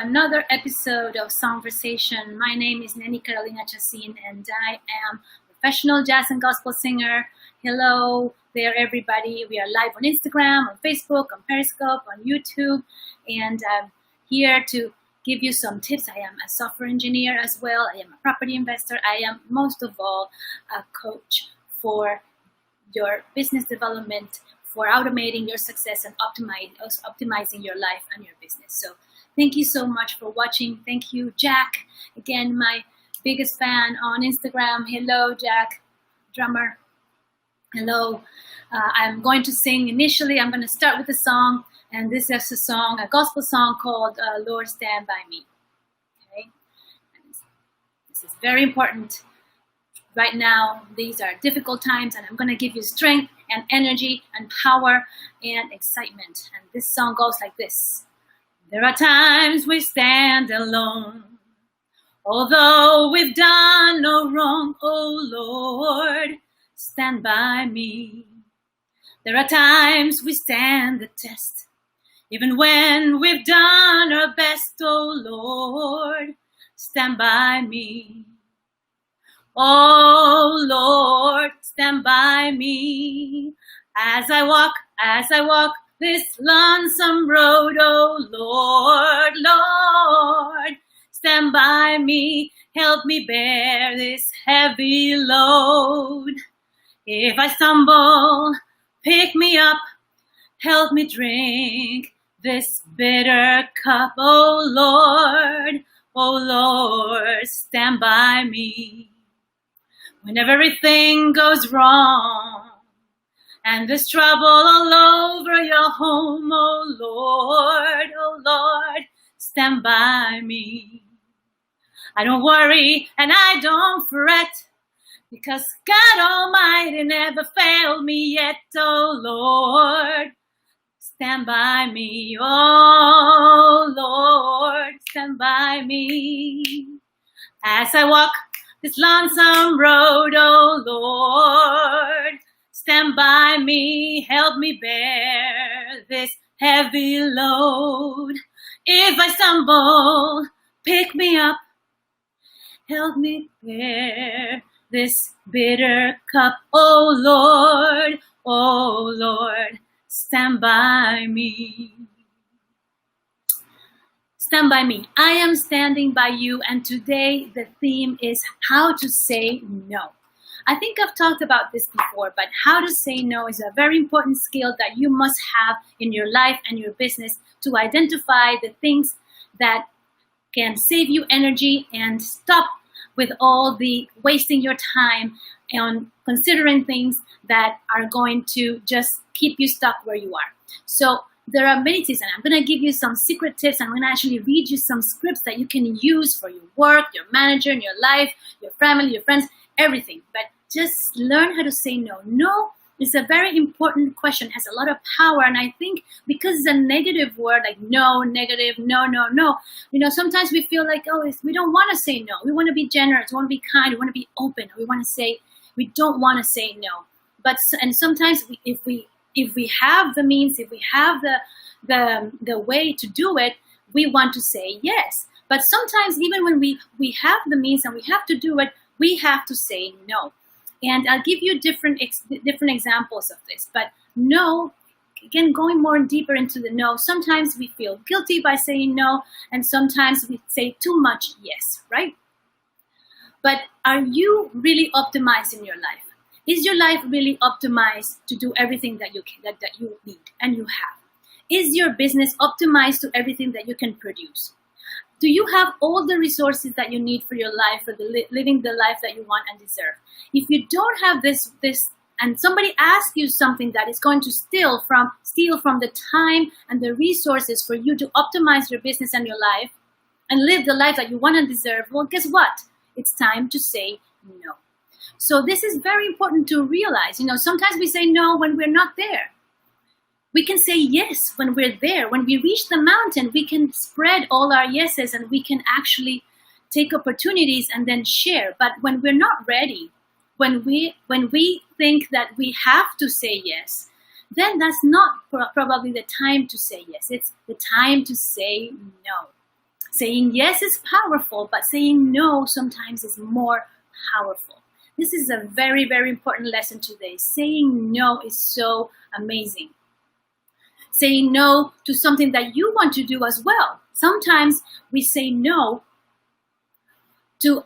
Another episode of Songversation. My name is Neni Carolina Chacin, and I am a professional jazz and gospel singer. Hello there, everybody. We are live on Instagram, on Facebook, on Periscope, on YouTube, and I'm here to give you some tips. I am a software engineer as well. I am a property investor. I am, most of all, a coach for your business development, for automating your success and optimizing your life and your business. So thank you so much for watching. Thank you, Jack. Again, my biggest fan on Instagram. Hello, Jack, drummer. Hello. I'm going to sing initially. I'm going to start with a song, and this is a gospel song called Lord Stand By Me. Okay? And this is very important. Right now, these are difficult times, and I'm going to give you strength and energy and power and excitement. And this song goes like this. There are times we stand alone, although we've done no wrong. Oh Lord, stand by me. There are times we stand the test, even when we've done our best. Oh Lord, stand by me. Oh Lord, stand by me as I walk this lonesome road. Oh Lord, Lord, stand by me, help me bear this heavy load. If I stumble, pick me up, help me drink this bitter cup. Oh Lord, stand by me. When everything goes wrong and there's trouble all over your home, oh Lord, stand by me. I don't worry and I don't fret, because God Almighty never failed me yet. Oh Lord, stand by me. Oh Lord, stand by me as I walk this lonesome road. Oh Lord, stand by me, help me bear this heavy load. If I stumble, pick me up, help me bear this bitter cup. Oh Lord, stand by me. Stand by me. I am standing by you, and today the theme is how to say no. I think I've talked about this before, but how to say no is a very important skill that you must have in your life and your business to identify the things that can save you energy and stop with all the wasting your time on considering things that are going to just keep you stuck where you are. So there are many tips, and I'm going to give you some secret tips. I'm going to actually read you some scripts that you can use for your work, your manager, in your life, your family, your friends, everything. But just learn how to say no. No is a very important question. It has a lot of power, and I think because it's a negative word, like no, negative, no, sometimes we feel like, we don't want to say no. We want to be generous, we want to be kind, we want to be open. We want to say, we don't want to say no. And sometimes if we have the means, if we have the way to do it, we want to say yes. But sometimes even when we have the means and we have to do it, we have to say no. And I'll give you different examples of this. But no, again, going more deeper into the no, sometimes we feel guilty by saying no, and sometimes we say too much yes, right? But are you really optimized in your life? Is your life really optimized to do everything that you need and you have? Is your business optimized to everything that you can produce? Do you have all the resources that you need for your life, for living the life that you want and deserve? If you don't have this, and somebody asks you something that is going to steal from the time and the resources for you to optimize your business and your life and live the life that you want and deserve, well, guess what? It's time to say no. So this is very important to realize. Sometimes we say no when we're not there. We can say yes when we're there. When we reach the mountain, we can spread all our yeses and we can actually take opportunities and then share. But when we're not ready, when we think that we have to say yes, then that's not probably the time to say yes. It's the time to say no. Saying yes is powerful, but saying no sometimes is more powerful. This is a very, very important lesson today. Saying no is so amazing. Saying no to something that you want to do as well. Sometimes we say no to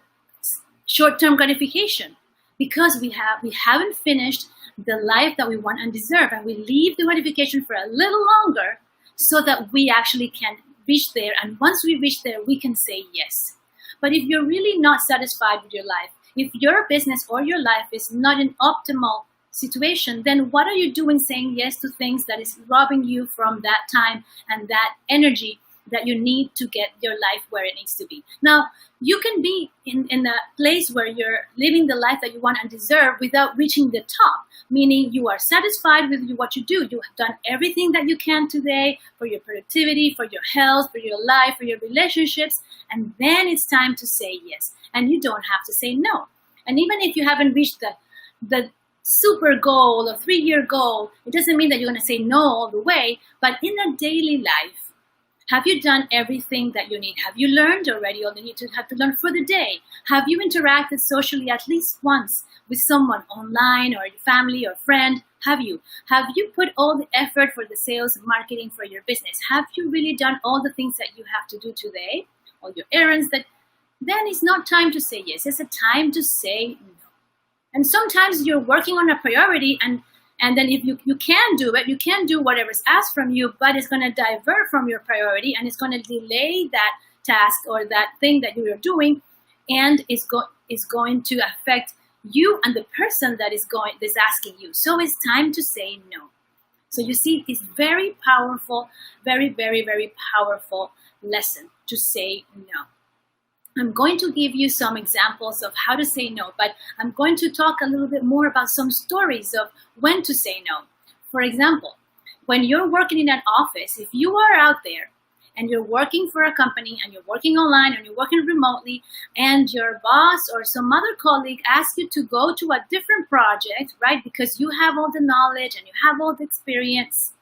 short-term gratification because we haven't finished the life that we want and deserve, and we leave the gratification for a little longer so that we actually can reach there. And once we reach there, we can say yes. But if you're really not satisfied with your life, if your business or your life is not an optimal situation, then what are you doing saying yes to things that is robbing you from that time and that energy that you need to get your life where it needs to be? Now, you can be in a place where you're living the life that you want and deserve without reaching the top, meaning you are satisfied with what you do. You have done everything that you can today for your productivity, for your health, for your life, for your relationships, and then it's time to say yes. And you don't have to say no. And even if you haven't reached the super goal or 3-year goal, it doesn't mean that you're going to say no all the way. But in a daily life, have you done everything that you need? Have you learned already all you need to have to learn for the day? Have you interacted socially at least once with someone online or your family or friend? Have you? Have you put all the effort for the sales and marketing for your business? Have you really done all the things that you have to do today? All your errands? Then it's not time to say yes. It's a time to say no. And sometimes you're working on a priority and then if you can do it, you can do whatever's asked from you, but it's going to divert from your priority and it's going to delay that task or that thing that you are doing, and it's going to affect you and the person that is asking you. So it's time to say no. So you see, it's very powerful, very, very, very powerful lesson to say no. I'm going to give you some examples of how to say no, but I'm going to talk a little bit more about some stories of when to say no. For example, when you're working in an office, if you are out there and you're working for a company and you're working online and you're working remotely and your boss or some other colleague asks you to go to a different project, right? Because you have all the knowledge and you have all the experience,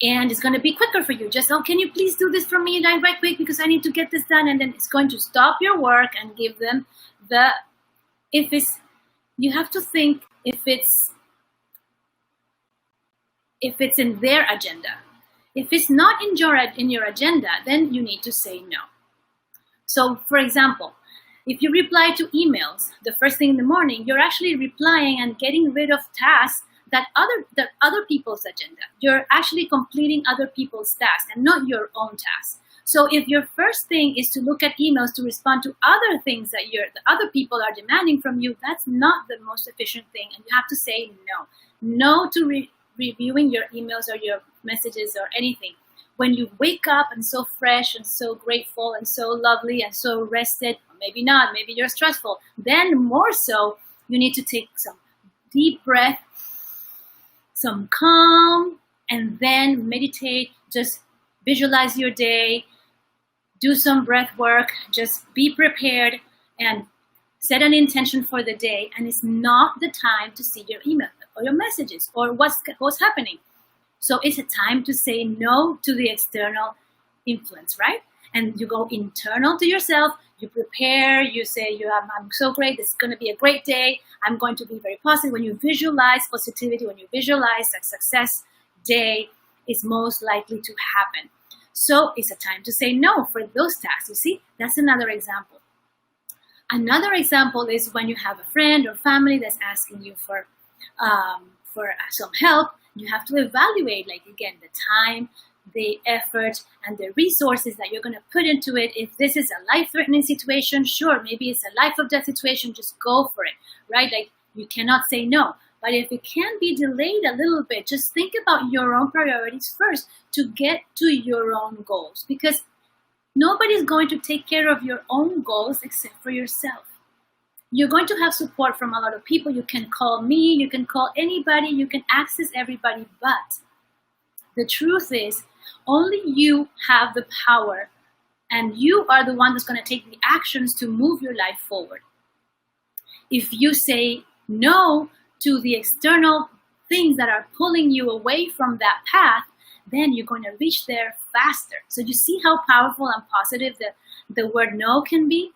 and it's going to be quicker for you. Just, can you please do this for me right quick because I need to get this done. And then it's going to stop your work and give them you have to think if it's in their agenda. If it's not in your agenda, then you need to say no. So for example, if you reply to emails the first thing in the morning, you're actually replying and getting rid of tasks that other people's agenda. You're actually completing other people's tasks and not your own tasks. So if your first thing is to look at emails to respond to other things that the other people are demanding from you, that's not the most efficient thing. And you have to say no. No to reviewing your emails or your messages or anything. When you wake up and so fresh and so grateful and so lovely and so rested, or maybe not, maybe you're stressful, then more so, you need to take some deep breath, some calm, and then meditate. Just visualize your day, do some breath work, just be prepared and set an intention for the day. And it's not the time to see your email or your messages or what's happening. So it's a time to say no to the external influence, right? And you go internal to yourself, you prepare, you say, I'm so great, this is going to be a great day, I'm going to be very positive. When you visualize positivity, when you visualize a success day, is most likely to happen. So it's a time to say no for those tasks. You see, that's another example. Another example is when you have a friend or family that's asking you for some help. You have to evaluate, again, the time, the effort, and the resources that you're going to put into it. If this is a life-threatening situation, sure, maybe it's a life-or-death situation, just go for it, right? You cannot say no. But if it can be delayed a little bit, just think about your own priorities first to get to your own goals, because nobody's going to take care of your own goals except for yourself. You're going to have support from a lot of people. You can call me, you can call anybody, you can access everybody, but the truth is only you have the power, and you are the one that's going to take the actions to move your life forward. If you say no to the external things that are pulling you away from that path, then you're going to reach there faster. So you see how powerful and positive the word no can be?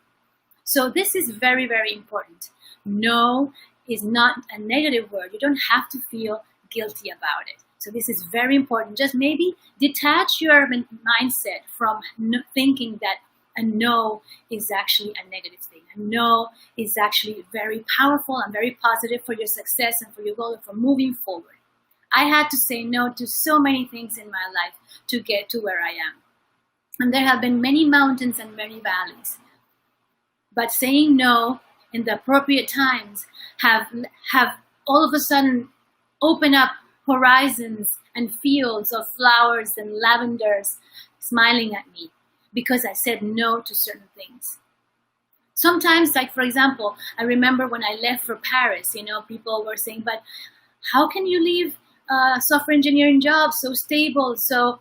So this is very, very important. No is not a negative word. You don't have to feel guilty about it. So this is very important. Just maybe detach your mindset from thinking that a no is actually a negative thing. A no is actually very powerful and very positive for your success and for your goal and for moving forward. I had to say no to so many things in my life to get to where I am. And there have been many mountains and many valleys. But saying no in the appropriate times have all of a sudden opened up horizons and fields of flowers and lavenders smiling at me because I said no to certain things. Sometimes, like for example, I remember when I left for Paris, people were saying, but how can you leave a software engineering job so stable, so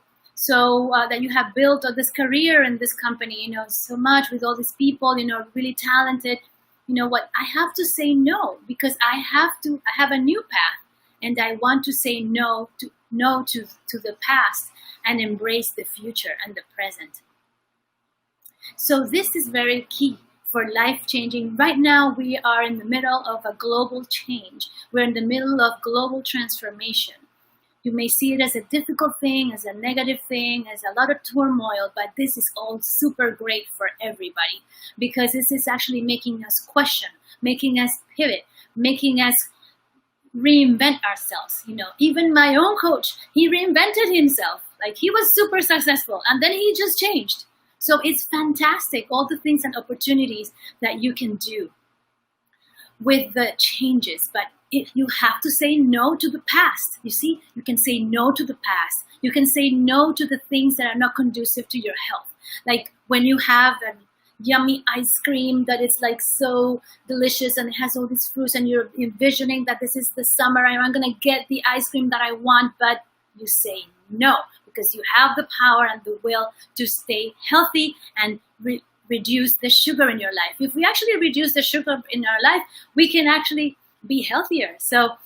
that you have built this career in this company, so much with all these people, really talented. What I have to say no, because I have a new path, and I want to say no to the past and embrace the future and the present. So this is very key for life changing. Right now, we are in the middle of a global change. We're in the middle of global transformation. You may see it as a difficult thing, as a negative thing, as a lot of turmoil, but this is all super great for everybody because this is actually making us question, making us pivot, making us reinvent ourselves. Even my own coach, he reinvented himself. Like he was super successful and then he just changed. So it's fantastic, all the things and opportunities that you can do with the changes, but if you have to say no to the past. You see, you can say no to the past. You can say no to the things that are not conducive to your health. Like when you have a yummy ice cream that is like so delicious and it has all these fruits and you're envisioning that this is the summer and I'm going to get the ice cream that I want, but you say no because you have the power and the will to stay healthy and reduce the sugar in your life. If we actually reduce the sugar in our life, we can actually be healthier. So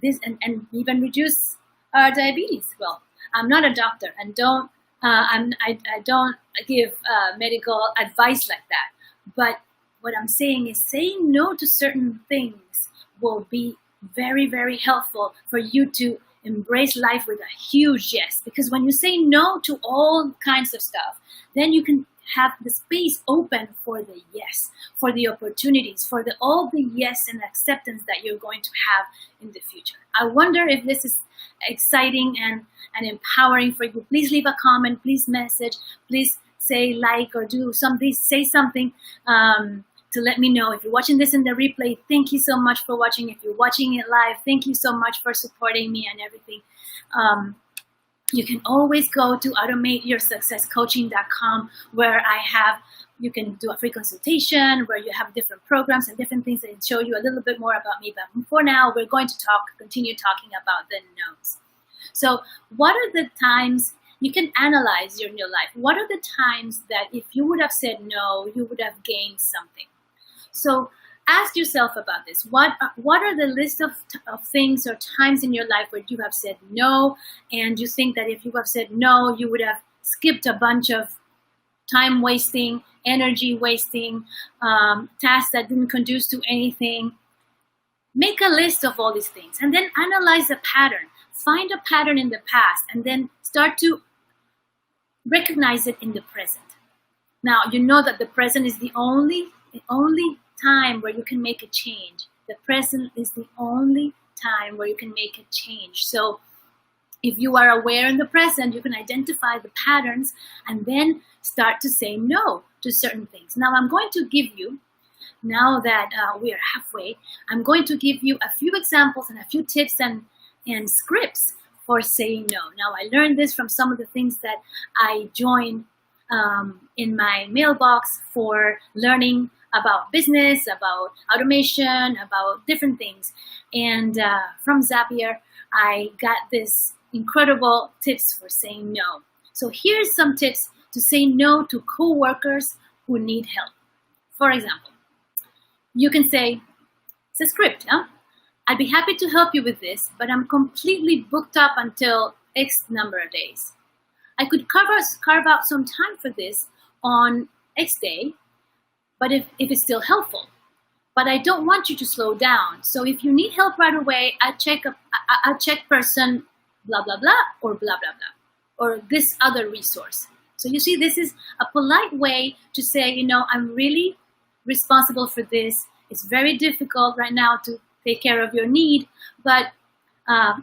this and even reduce our diabetes. Well, I'm not a doctor and I don't give medical advice like that. But what I'm saying is saying no to certain things will be very, very helpful for you to embrace life with a huge yes. Because when you say no to all kinds of stuff, then you can have the space open for the yes, for the opportunities, for all the yes and acceptance that you're going to have in the future. I wonder if this is exciting and empowering for you. Please leave a comment, please message, please say like or do something, say something to let me know. If you're watching this in the replay, thank you so much for watching. If you're watching it live, thank you so much for supporting me and everything. You can always go to automateyoursuccesscoaching.com where you can do a free consultation, where you have different programs and different things that show you a little bit more about me. But for now, we're going to continue talking about the no's. So what are the times you can analyze your new life? What are the times that if you would have said no, you would have gained something? So ask yourself about this. What are the list of things or times in your life where you have said no, and you think that if you have said no, you would have skipped a bunch of time wasting, energy wasting, tasks that didn't conduce to anything? Make a list of all these things and then analyze the pattern. Find a pattern in the past and then start to recognize it in the present. Now, you know that the present is the only time where you can make a change. The present is the only time where you can make a change. So if you are aware in the present, you can identify the patterns and then start to say no to certain things. Now I'm going to give you, now that we are halfway, I'm going to give you a few examples and a few tips and scripts for saying no. Now I learned this from some of the things that I joined in my mailbox for learning about business, about automation, about different things. And from Zapier, I got this incredible tips for saying no. So here's some tips to say no to coworkers who need help. For example, you can say, it's a script, huh? I'd be happy to help you with this, but I'm completely booked up until X number of days. I could carve out some time for this on X day, but if it's still helpful. But I don't want you to slow down. So if you need help right away, I check person blah, blah, blah, or blah, blah, blah, or this other resource. So you see, this is a polite way to say, I'm really responsible for this. It's very difficult right now to take care of your need, but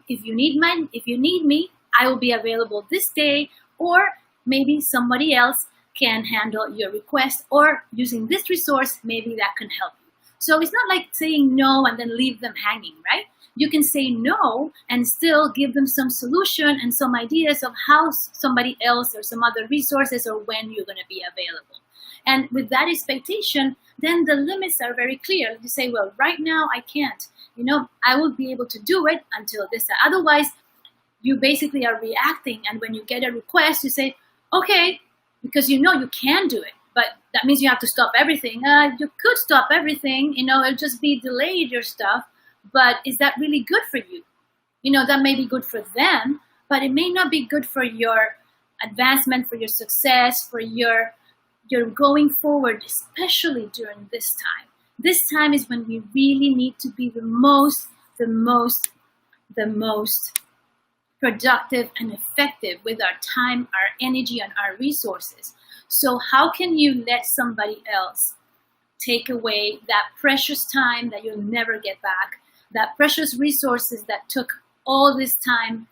if you need me, I will be available this day, or maybe somebody else can handle your request, or using this resource, maybe that can help you. So it's not like saying no and then leave them hanging, right? You can say no and still give them some solution and some ideas of how somebody else or some other resources or when you're going to be available. And with that expectation, then the limits are very clear. You say, well, right now I can't. I will be able to do it until this time. Otherwise, you basically are reacting. And when you get a request, you say, okay, because you can do it. But that means you have to stop everything. You could stop everything. It'll just be delayed your stuff. But is that really good for you? That may be good for them, but it may not be good for your advancement, for your success, for your going forward, especially during this time. This time is when we really need to be the most productive and effective with our time, our energy, and our resources. So how can you let somebody else take away that precious time that you'll never get back, that precious resources that took all this time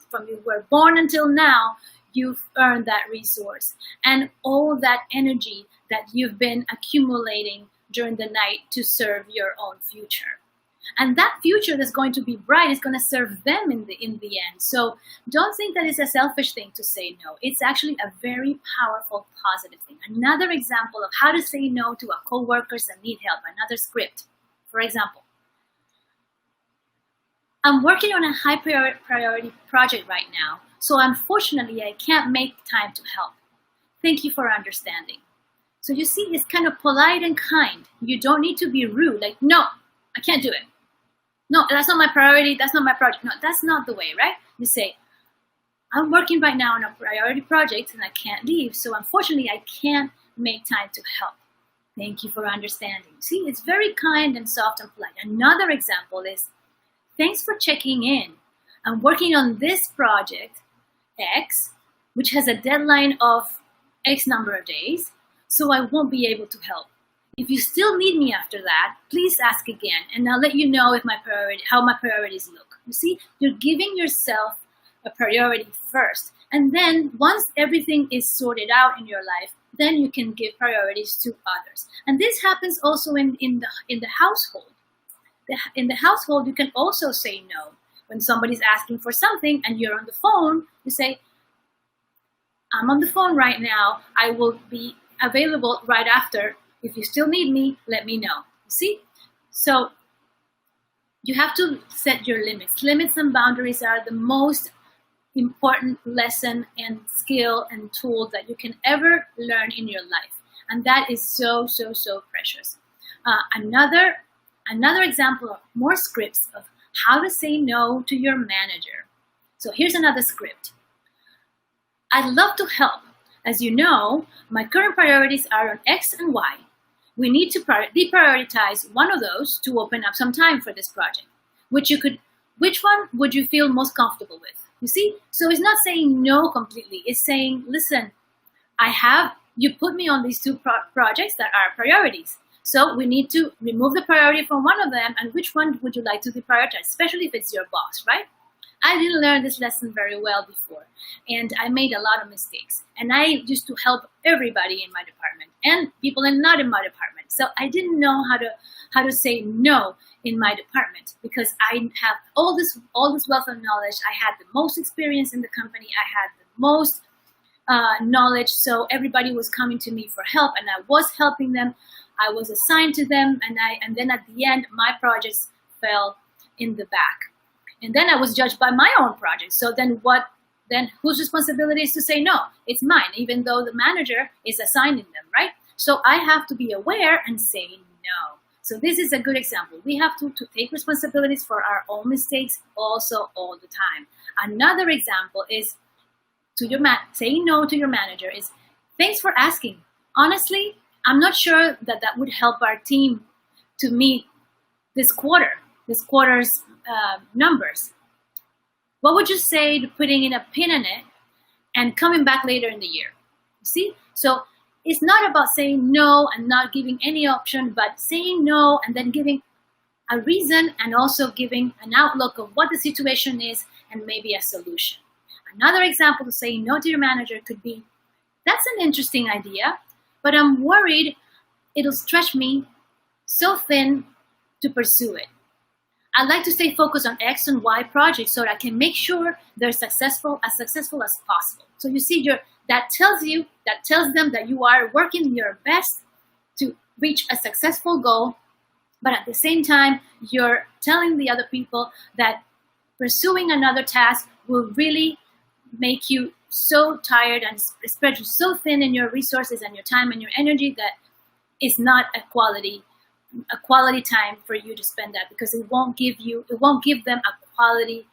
from you were born until now? You've earned that resource and all that energy that you've been accumulating during the night to serve your own future. And that future that's going to be bright is going to serve them in the end. So don't think that it's a selfish thing to say no. It's actually a very powerful, positive thing. Another example of how to say no to our coworkers that need help, another script. For example, I'm working on a high priority project right now, so unfortunately I can't make time to help. Thank you for understanding. So you see, it's kind of polite and kind. You don't need to be rude, like, no, I can't do it. No, that's not my priority. That's not my project. No, that's not the way, right? You say, I'm working right now on a priority project and I can't leave. So unfortunately, I can't make time to help. Thank you for understanding. See, it's very kind and soft and polite. Another example is, thanks for checking in. I'm working on this project, X, which has a deadline of X number of days, so I won't be able to help. If you still need me after that, please ask again, and I'll let you know how my priorities look. You see, you're giving yourself a priority first, and then once everything is sorted out in your life, then you can give priorities to others. And this happens also in the household. In the household, you can also say no. When somebody's asking for something and you're on the phone, you say, I'm on the phone right now. I will be available right after. If you still need me, let me know. See? So you have to set your limits. Limits and boundaries are the most important lesson and skill and tool that you can ever learn in your life. And that is so, so, so precious. Another example of more scripts of how to say no to your manager. So here's another script. I'd love to help. As you know, my current priorities are on X and Y. We need to deprioritize one of those to open up some time for this project. Which one would you feel most comfortable with? You see? So it's not saying no completely. It's saying, listen, you put me on these two projects that are priorities. So we need to remove the priority from one of them, and which one would you like to deprioritize, especially if it's your boss, right? I didn't learn this lesson very well before, and I made a lot of mistakes. And I used to help everybody in my department and people not in my department. So I didn't know how to say no in my department because I have all this wealth of knowledge. I had the most experience in the company. I had the most knowledge, so everybody was coming to me for help, and I was helping them. I was assigned to them, and then at the end, my projects fell in the back. And then I was judged by my own project. So then whose responsibility is to say no? It's mine, even though the manager is assigning them, right? So I have to be aware and say no. So this is a good example. We have to take responsibilities for our own mistakes also all the time. Another example is saying no to your manager is, thanks for asking. Honestly, I'm not sure that would help our team to meet this quarter's numbers. What would you say to putting in a pin in it and coming back later in the year? You see? So it's not about saying no and not giving any option, but saying no and then giving a reason and also giving an outlook of what the situation is and maybe a solution. Another example of saying no to your manager could be, that's an interesting idea, but I'm worried it'll stretch me so thin to pursue it. I'd like to stay focused on X and Y projects so that I can make sure they're as successful as possible. So you see, that tells them that you are working your best to reach a successful goal, but at the same time, you're telling the other people that pursuing another task will really make you so tired and spread you so thin in your resources and your time and your energy that it's not a quality time for you to spend that, because it won't give them a quality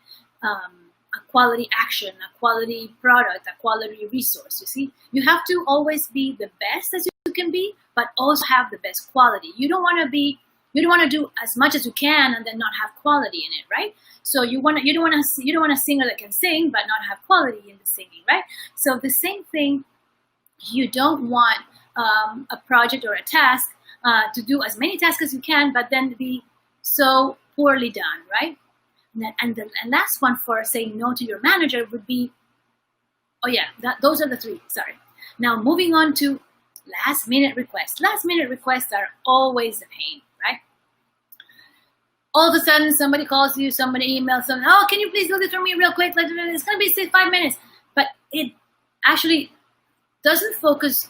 action, a quality product, a quality resource. You see, you have to always be the best as you can be, but also have the best quality. You don't want to do as much as you can and then not have quality in it, right? So you don't want a singer that can sing but not have quality in the singing, right? So the same thing, you don't want a project or a task to do as many tasks as you can, but then be so poorly done, right? And the last one for saying no to your manager would be, those are the three, sorry. Now moving on to last minute requests. Last minute requests are always a pain, right? All of a sudden somebody calls you, somebody emails them, oh, can you please do this for me real quick? Like, it's going to be 5 minutes. But it actually doesn't focus,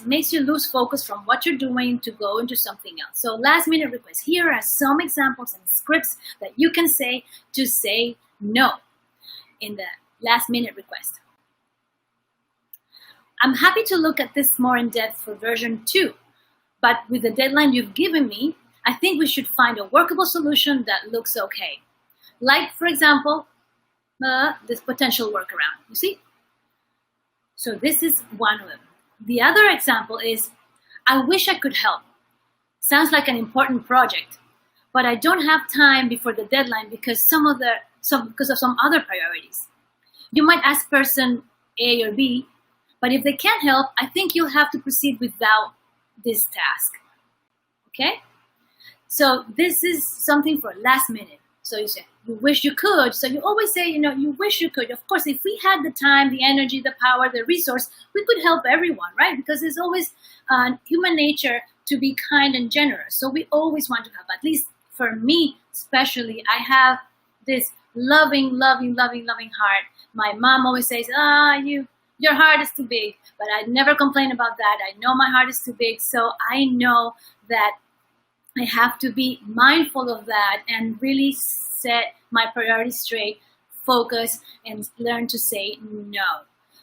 makes you lose focus from what you're doing to go into something else. So last minute requests. Here are some examples and scripts that you can say to say no in the last minute request. I'm happy to look at this more in depth for version 2, but with the deadline you've given me, I think we should find a workable solution that looks okay. Like, for example, this potential workaround, you see? So this is one of them. The other example is, I wish I could help. Sounds like an important project, but I don't have time before the deadline because of some other priorities. You might ask person A or B, but if they can't help, I think you'll have to proceed without this task. Okay? So this is something for last minute. So you say, you wish you could. So you always say, you wish you could. Of course, if we had the time, the energy, the power, the resource, we could help everyone, right? Because it's always human nature to be kind and generous. So we always want to help. At least for me, especially, I have this loving heart. My mom always says, your heart is too big. But I never complain about that. I know my heart is too big. So I know that I have to be mindful of that and really set my priorities straight, focus, and learn to say no.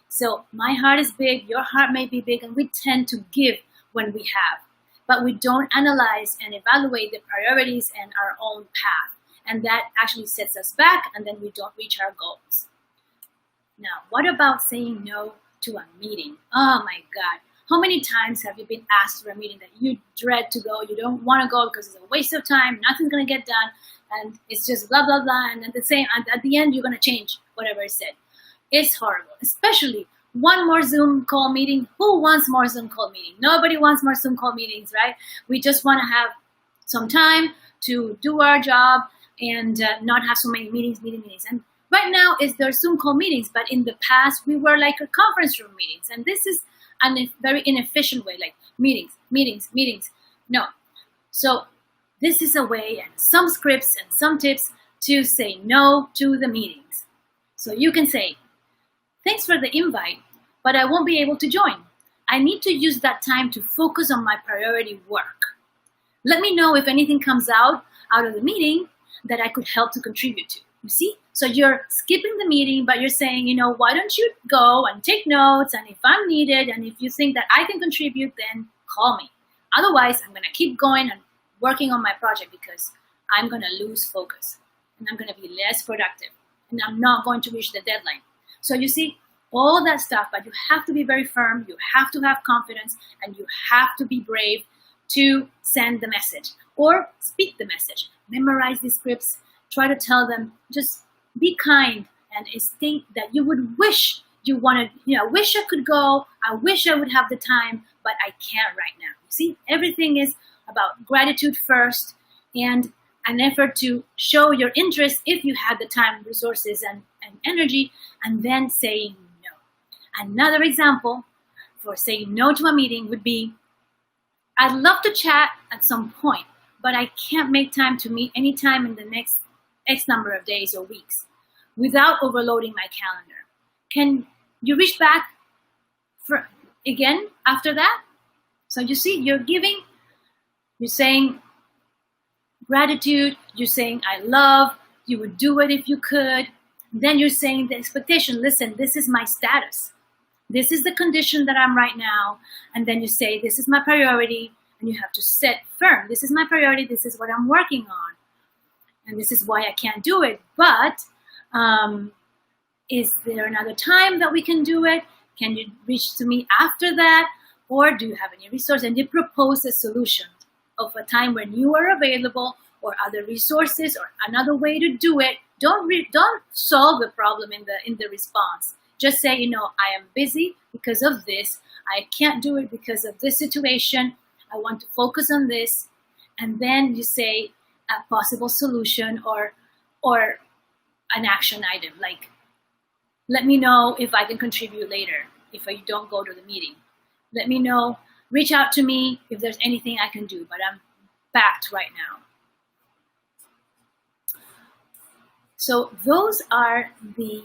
So my heart is big, your heart may be big, and we tend to give when we have. But we don't analyze and evaluate the priorities and our own path. And that actually sets us back, and then we don't reach our goals. Now, what about saying no to a meeting? Oh my God. How many times have you been asked for a meeting that you dread to go, you don't want to go because it's a waste of time, nothing's going to get done, and it's just blah, blah, blah, and at the end, you're going to change whatever is said. It's horrible, especially one more Zoom call meeting. Who wants more Zoom call meeting? Nobody wants more Zoom call meetings, right? We just want to have some time to do our job and not have so many meetings. And right now, there's Zoom call meetings, but in the past, we were like a conference room meetings, and this is a very inefficient way, like meetings. No. So this is a way, and some scripts and some tips to say no to the meetings. So you can say, thanks for the invite, but I won't be able to join. I need to use that time to focus on my priority work. Let me know if anything comes out of the meeting that I could help to contribute to. You see? So you're skipping the meeting, but you're saying, why don't you go and take notes, and if I'm needed, and if you think that I can contribute, then call me. Otherwise, I'm going to keep going and working on my project because I'm going to lose focus and I'm going to be less productive. and I'm not going to reach the deadline. So you see, all that stuff, but you have to be very firm, you have to have confidence, and you have to be brave to send the message or speak the message. Memorize the scripts, try to tell them, just be kind and state that you would wish you wanted, wish I could go, I wish I would have the time, but I can't right now. You see, everything is about gratitude first and an effort to show your interest if you had the time, resources, and energy, and then saying no. Another example for saying no to a meeting would be, I'd love to chat at some point, but I can't make time to meet anytime in the next X number of days or weeks without overloading my calendar. Can you reach back for again after that? So you see, you're saying gratitude, you're saying I love, you would do it if you could. Then you're saying the expectation, listen, this is my status. This is the condition that I'm right now. And then you say, this is my priority. And you have to set firm. This is my priority. This is what I'm working on. And this is why I can't do it. But is there another time that we can do it? Can you reach to me after that? Or do you have any resource? And you propose a solution of a time when you are available or other resources or another way to do it. Don't solve the problem in the response. Just say, I am busy because of this. I can't do it because of this situation. I want to focus on this. And then you say a possible solution or an action item. Like, let me know if I can contribute later, if I don't go to the meeting. Let me know, reach out to me if there's anything I can do, but I'm packed right now. So those are the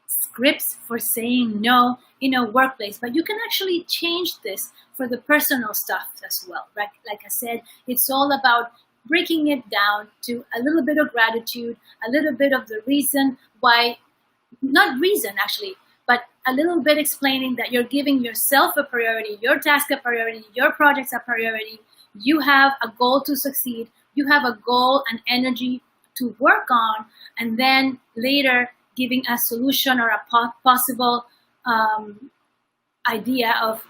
scripts for saying no in a workplace, but you can actually change this for the personal stuff as well, right? Like I said, it's all about breaking it down to a little bit of gratitude, a little bit of the reason why, not reason actually, but a little bit explaining that you're giving yourself a priority, your task a priority, your project's a priority. You have a goal to succeed. You have a goal and energy to work on, and then later giving a solution or a possible idea of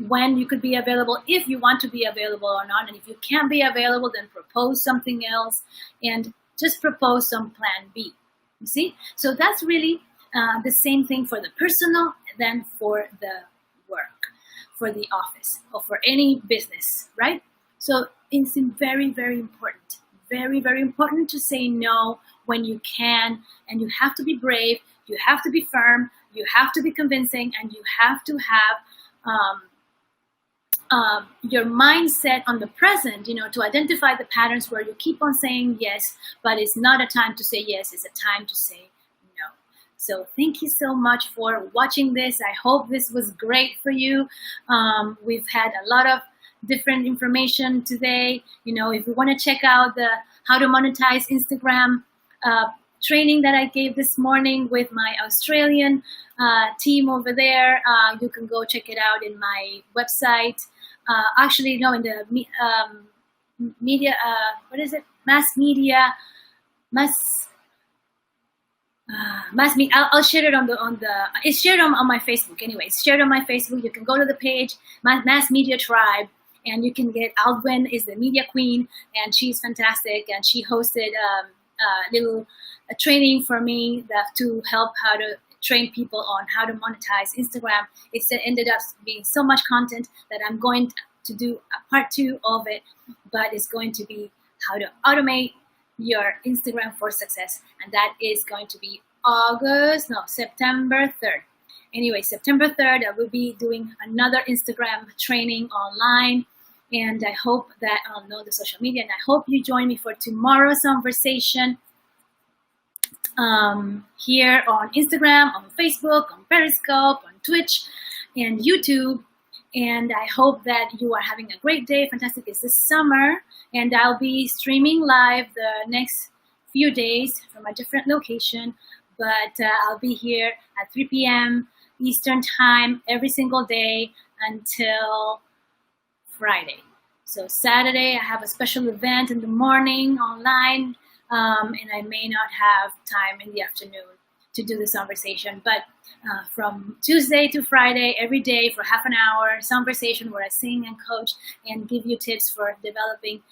when you could be available, if you want to be available or not. And if you can't be available, then propose something else and just propose some plan B. You see? So that's really the same thing for the personal than for the work, for the office, or for any business, right? So it's very, very important. Very, very important to say no when you can, and you have to be brave, you have to be firm, you have to be convincing, and you have to have your mindset on the present, to identify the patterns where you keep on saying yes, but it's not a time to say yes, it's a time to say no. So thank you so much for watching this. I hope this was great for you. We've had a lot of different information today. If you want to check out the how to monetize Instagram training that I gave this morning with my Australian team over there, you can go check it out in my website. In the media, mass media. I'll share it it's shared on my Facebook anyway. It's shared on my Facebook. You can go to the page, Mass Media Tribe, and you can get Aldwin is the media queen, and she's fantastic. And she hosted a training for me to help how to train people on how to monetize Instagram. It ended up being so much content that I'm going to do a part 2 of it, but it's going to be how to automate your Instagram for success. And that is going to be September 3rd. Anyway, September 3rd, I will be doing another Instagram training online. And I hope that I'll know the social media. And I hope you join me for tomorrow's Songversation here on Instagram, on Facebook, on Periscope, on Twitch, and YouTube. And I hope that you are having a great day. Fantastic. It's the summer. And I'll be streaming live the next few days from a different location. But I'll be here at 3 p.m. Eastern Time every single day until Friday. So Saturday, I have a special event in the morning online and I may not have time in the afternoon to do the Songversation. But from Tuesday to Friday, every day for half an hour, Songversation, where I sing and coach and give you tips for developing,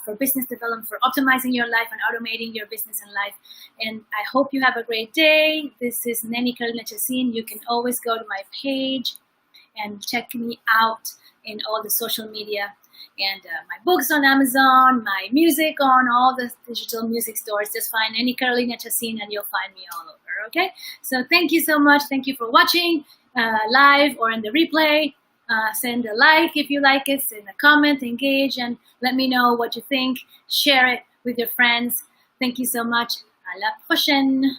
for business development, for optimizing your life and automating your business and life. And I hope you have a great day. This is Neni Carolina Chacin. You can always go to my page and check me out in all the social media. And my books on Amazon, my music on all the digital music stores. Just find Neni Carolina Chacin and you'll find me all over, okay? So thank you so much. Thank you for watching live or in the replay. Send a like if you like it, send a comment, engage, and let me know what you think. Share it with your friends. Thank you so much. À la prochaine.